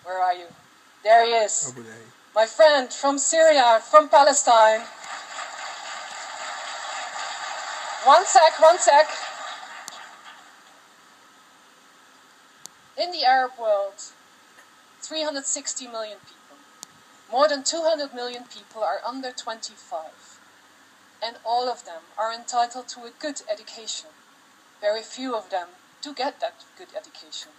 Where are you? There he is. Abuday. My friend from Syria, from Palestine. One sec. In the Arab world, 360 million people. More than 200 million people are under 25. And all of them are entitled to a good education. Very few of them do get that good education.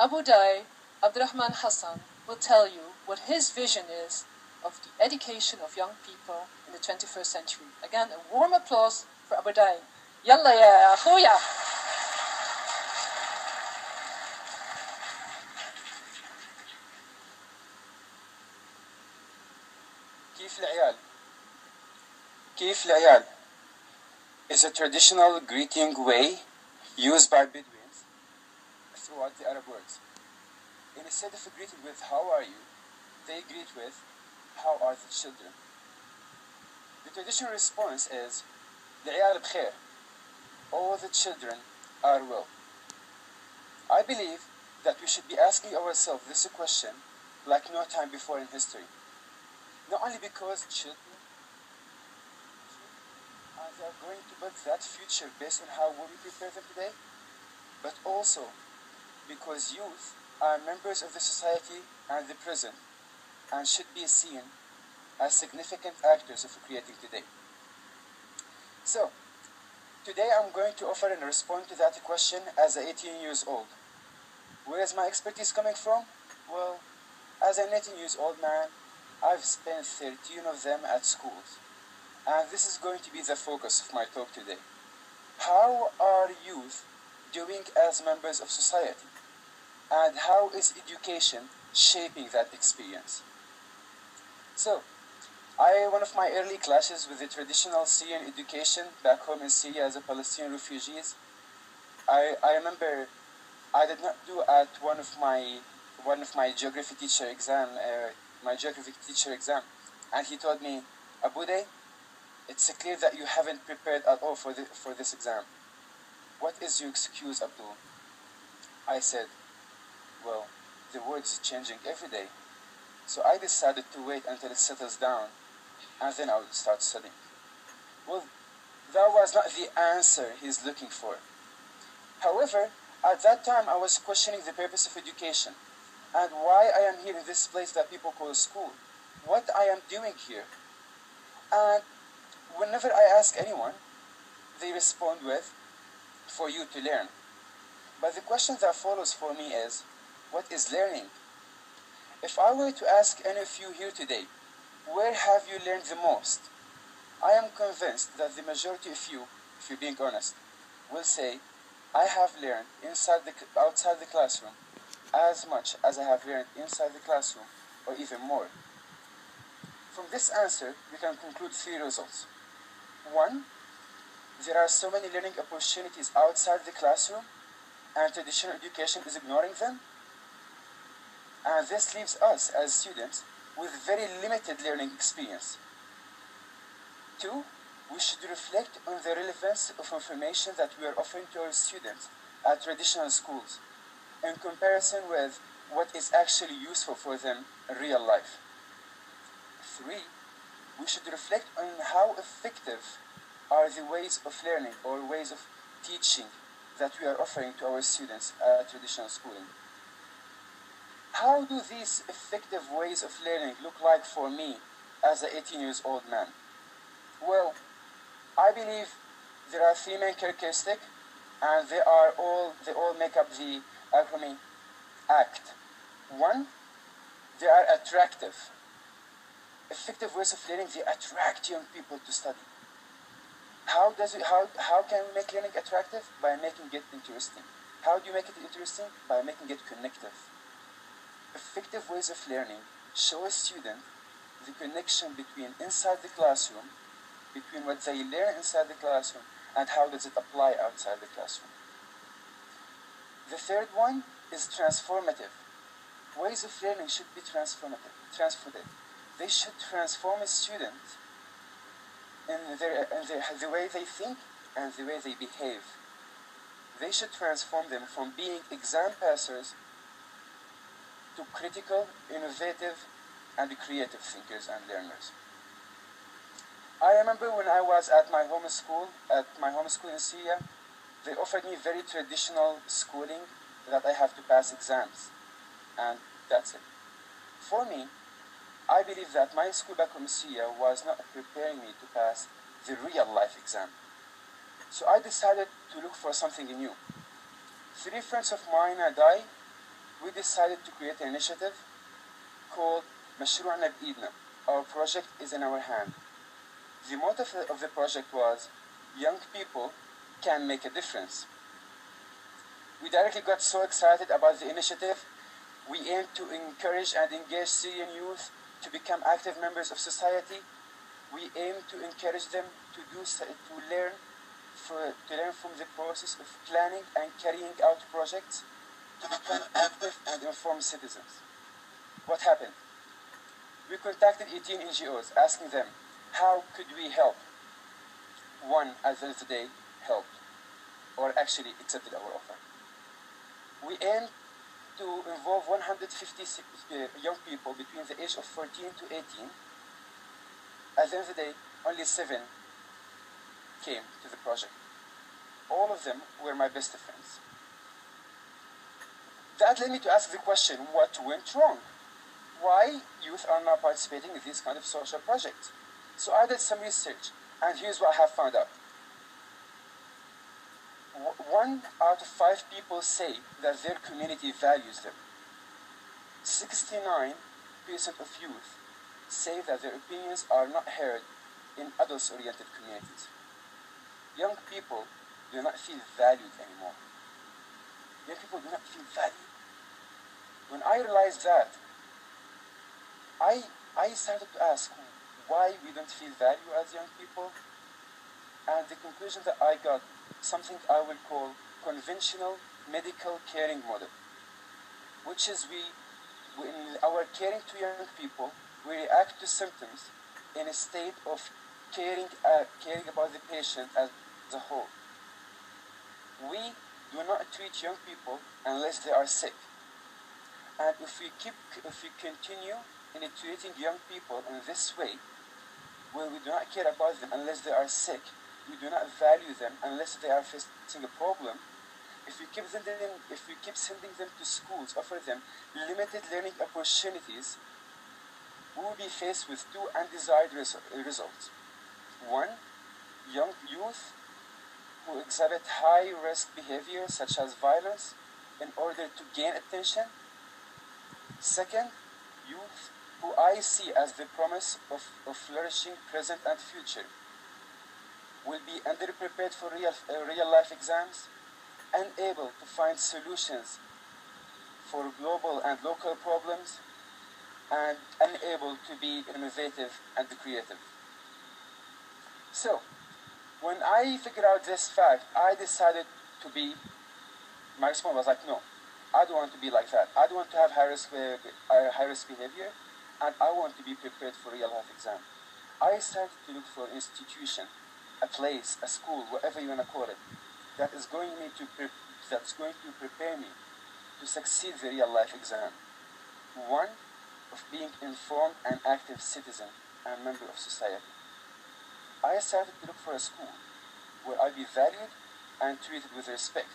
Abuday Alrahman Hassan will tell you what his vision is of the education of young people in the 21st century. Again, a warm applause for Abuday. Yalla ya akhuya. كيف العيال is a traditional greeting way used by Bedouins throughout the Arab world. Instead of greeting with how are you, they greet with how are the children. The traditional response is العيال بخير, all the children are well. I believe that we should be asking ourselves this question like no time before in history. Not only because children they are going to build that future based on how well we prepare them today, but also because youth are members of the society and the present and should be seen as significant actors of creating today. So, today I'm going to offer and respond to that question as an 18 years old. Where is my expertise coming from? Well, as an 18 years old man, I've spent 13 of them at schools. And this is going to be the focus of my talk today. How are youth doing as members of society? And how is education shaping that experience? So, one of my early clashes with the traditional Syrian education back home in Syria as a Palestinian refugees, I remember I did not do at one of my geography teacher exam, and he told me, Abuday, it's clear that you haven't prepared at all for this exam. What is your excuse, Abdul? I said, well, the world is changing every day, so I decided to wait until it settles down, and then I would start studying. Well, that was not the answer he's looking for. However, at that time I was questioning the purpose of education, and why I am here in this place that people call school, what I am doing here. And whenever I ask anyone, they respond with, for you to learn. But the question that follows for me is, what is learning? If I were to ask any of you here today, where have you learned the most? I am convinced that the majority of you, if you're being honest, will say, I have learned outside the classroom as much as I have learned inside the classroom, or even more. From this answer, we can conclude 3 results. 1, there are so many learning opportunities outside the classroom, and traditional education is ignoring them. And this leaves us as students with very limited learning experience. 2, we should reflect on the relevance of information that we are offering to our students at traditional schools in comparison with what is actually useful for them in real life. 3, we should reflect on how effective are the ways of learning or ways of teaching that we are offering to our students at traditional schooling. How do these effective ways of learning look like for me as an 18 years old man? Well, I believe there are 3 main characteristics, and they all make up the alchemy act. 1, they are attractive. Effective ways of learning, they attract young people to study. How can we make learning attractive? By making it interesting. How do you make it interesting? By making it connective. Effective ways of learning show a student the connection between inside the classroom, between what they learn inside the classroom, and how does it apply outside the classroom. The 3rd one is transformative. Ways of learning should be transformative. They should transform a student in the way they think and the way they behave. They should transform them from being exam passers to critical, innovative, and creative thinkers and learners. I remember when I was at my home school in Syria, they offered me very traditional schooling that I have to pass exams, and that's it. For me, I believe that my school back home in Syria was not preparing me to pass the real life exam. So I decided to look for something new. 3 friends of mine and I, we decided to create an initiative called مشروعنا بإيدنا. Our project is in our hand. The motto of the project was, young people can make a difference. We directly got so excited about the initiative. We aim to encourage and engage Syrian youth to become active members of society. We aim to encourage them to learn from the process of planning and carrying out projects to become active and informed citizens. What happened? We contacted 18 NGOs asking them, how could we help? One, at the end of the day, helped, or actually accepted our offer. We aimed to involve 150 young people between the age of 14 to 18. At the end of the day, only 7 came to the project. All of them were my best friends. That led me to ask the question, what went wrong? Why youth are not participating in these kind of social projects? So I did some research, and here's what I have found out. 1 out of 5 people say that their community values them. 69% of youth say that their opinions are not heard in adults-oriented communities. Young people do not feel valued anymore. Young people do not feel valued. When I realized that, I started to ask why we don't feel value as young people, and the conclusion that I got, something I will call conventional medical caring model, which is in our caring to young people, we react to symptoms in a state of caring about the patient as a whole. We do not treat young people unless they are sick, and if we continue in treating young people in this way, where we do not care about them unless they are sick, we do not value them unless they are facing a problem. If we keep sending them to schools, offer them limited learning opportunities, we will be faced with 2 undesired results. 1, young youth who exhibit high-risk behavior such as violence in order to gain attention. 2nd, youth who I see as the promise of flourishing present and future will be underprepared for real-life exams, unable to find solutions for global and local problems, and unable to be innovative and creative. So, when I figured out this fact, I decided my response was like, no, I don't want to be like that. I don't want to have high-risk behavior, and I want to be prepared for real-life exam. I started to look for an institution, a place, a school, whatever you want to call it, that's going to prepare me to succeed the real-life exam. One, of being informed and active citizen and member of society. I started to look for a school where I'll be valued and treated with respect.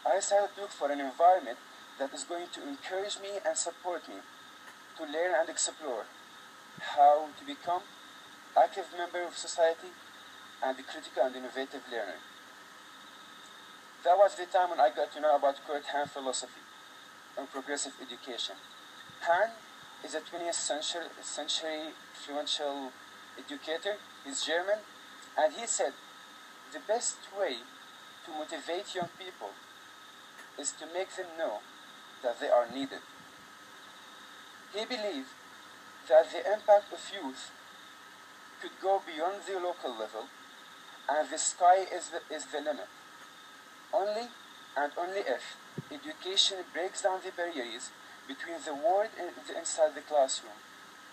I started to look for an environment that is going to encourage me and support me to learn and explore how to become active member of society and a critical and innovative learner. That was the time when I got to know about Kurt Hahn philosophy and progressive education. Hahn is a 20th century influential educator. He's German, and he said the best way to motivate young people is to make them know that they are needed. He believed that the impact of youth could go beyond the local level, and the sky is the limit. Only and only if education breaks down the barriers between the world inside the classroom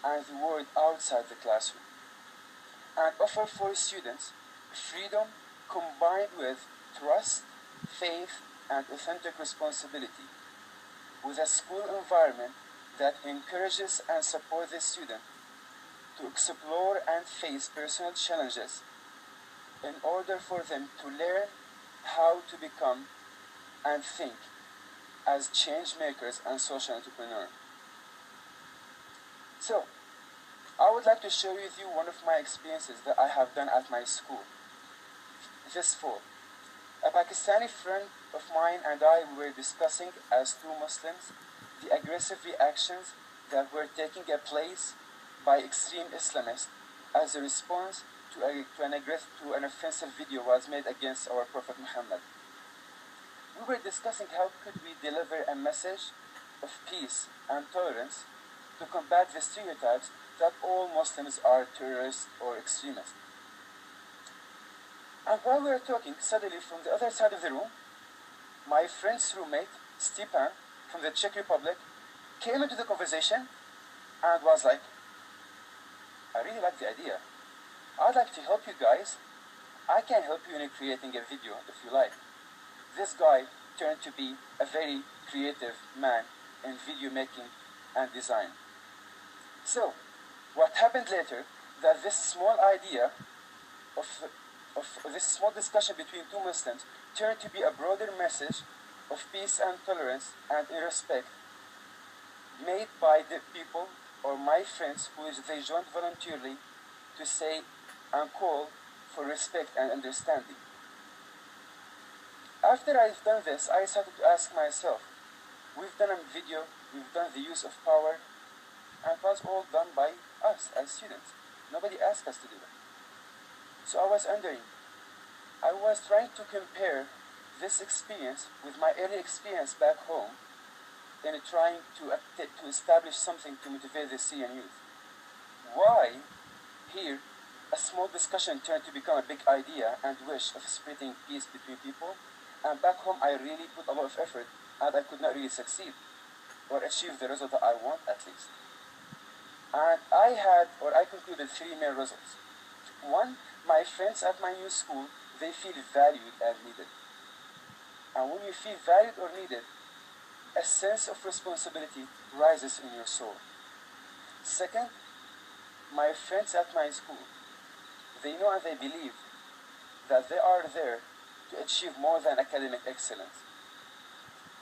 and the world outside the classroom, and offer for students freedom combined with trust, faith, and authentic responsibility. with a school environment that encourages and supports the student to explore and face personal challenges in order for them to learn how to become and think as change makers and social entrepreneurs. So, I would like to share with you one of my experiences that I have done at my school. This fall, a Pakistani friend of mine and I were discussing as two Muslims the aggressive reactions that were taking place by extreme Islamists as a response to an offensive video was made against our Prophet Muhammad. We were discussing how could we deliver a message of peace and tolerance to combat the stereotypes that all Muslims are terrorists or extremists. And while we were talking, suddenly from the other side of the room, my friend's roommate, Stepan, from the Czech Republic, came into the conversation and was like, I really like the idea. I'd like to help you guys. I can help you in creating a video if you like. This guy turned to be a very creative man in video making and design. So, what happened later, that this small idea of this small discussion between two Muslims turned to be a broader message of peace and tolerance and respect made by the people or my friends who they joined voluntarily to say and call for respect and understanding. After I've done this, I started to ask myself, we've done a video, we've done the use of power, and it was all done by us as students. Nobody asked us to do it. So I was wondering, I was trying to compare this experience with my early experience back home in trying to establish something to motivate the Syrian youth. Why here a small discussion turned to become a big idea and wish of spreading peace between people, and back home I really put a lot of effort and I could not really succeed or achieve the result that I want at least. And I concluded three main results. One, my friends at my new school, they feel valued and needed. And when you feel valued or needed, a sense of responsibility rises in your soul. Second, my friends at my school, they know and they believe that they are there to achieve more than academic excellence.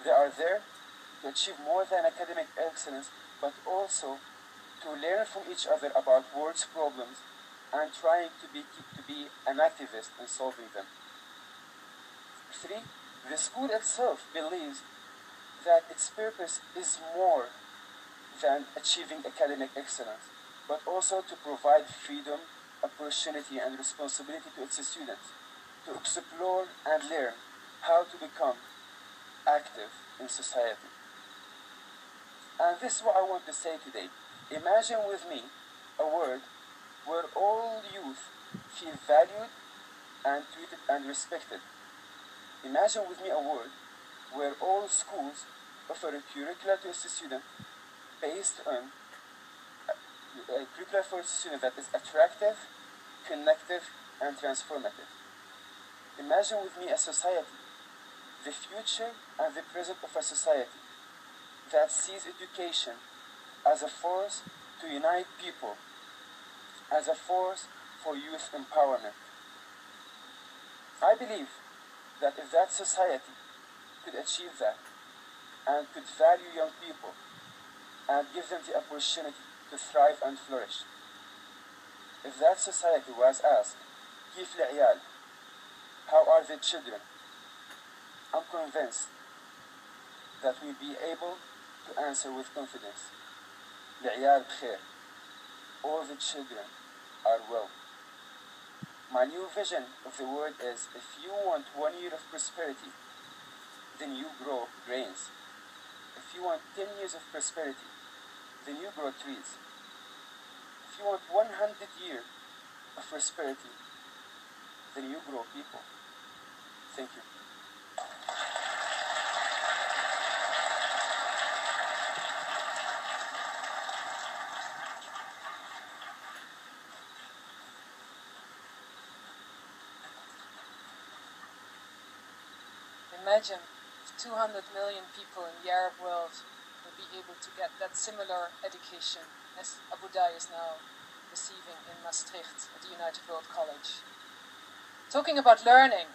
They are there to achieve more than academic excellence, but also to learn from each other about world's problems and trying to be an activist in solving them. Three, the school itself believes that its purpose is more than achieving academic excellence, but also to provide freedom, opportunity, and responsibility to its students to explore and learn how to become active in society. And this is what I want to say today. Imagine with me a world where all youth feel valued and treated and respected. Imagine with me a world where all schools offer a curricula to a student based on a curricula for a student that is attractive, connective, and transformative. Imagine with me a society, the future and the present of a society that sees education as a force to unite people, as a force for youth empowerment. I believe that if that society could achieve that and could value young people and give them the opportunity to thrive and flourish, if that society was asked, كيف العيال? How are the children? I'm convinced that we'll be able to answer with confidence. العيال بخير. All the children are well. My new vision of the world is, if you want 1 year of prosperity, then you grow grains. If you want 10 years of prosperity, then you grow trees. If you want 100 years of prosperity, then you grow people. Thank you. Imagine 200 million people in the Arab world will be able to get that similar education as Abuday is now receiving in Maastricht at the United World College. Talking about learning,